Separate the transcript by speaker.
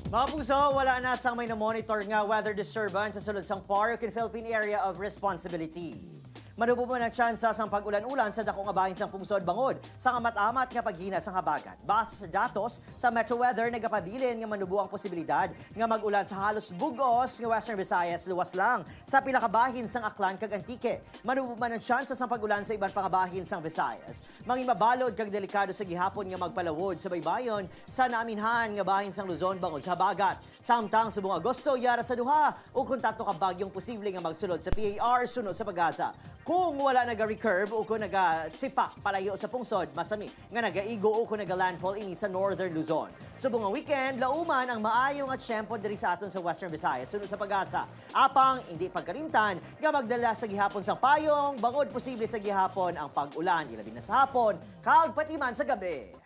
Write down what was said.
Speaker 1: Mga puso, wala na sang may na-monitor nga weather disturbance sa sulod sang PARC in Philippine Area of Responsibility. Manubo mo ng tsansa sang pag-ulan-ulan sa dakong abahin sang pungsod bangod sa amat-amat nga paghina sang habagat. Base sa datos sa Metro Weather, nagapabilin nga manubo ang posibilidad nga mag-ulan sa halos bugos nga Western Visayas luwas lang sa pila ka bahin sang Aklan kag Antique. Manubo man ang tsansa sang pag-ulan sa iban pang bahin sang Visayas. Mangin mabalod kag delikado sa gihapon nga magpalawod sa baybayon sa naaminhan nga bahin sang Luzon bangod sa habagat. Samtang sa buong Agosto, yara sa duha o kung tato ka bagyong posible nga magsulod sa PAR sunod sa pag-asa. Kung wala naga-recurve o kung naga-sipa palayo sa pungsod, masami nga naga-igo o kung naga-landfall ini sa Northern Luzon. Sa buong weekend, lauman ang maayong at syempo diri sa aton sa Western Visayas sunod sa pag-asa. Apang hindi pagkalimtan nga magdala sa gihapon sang payong, bangod posible sa gihapon ang pag-ulan ilabi na sa hapon, kag patiman sa gabi.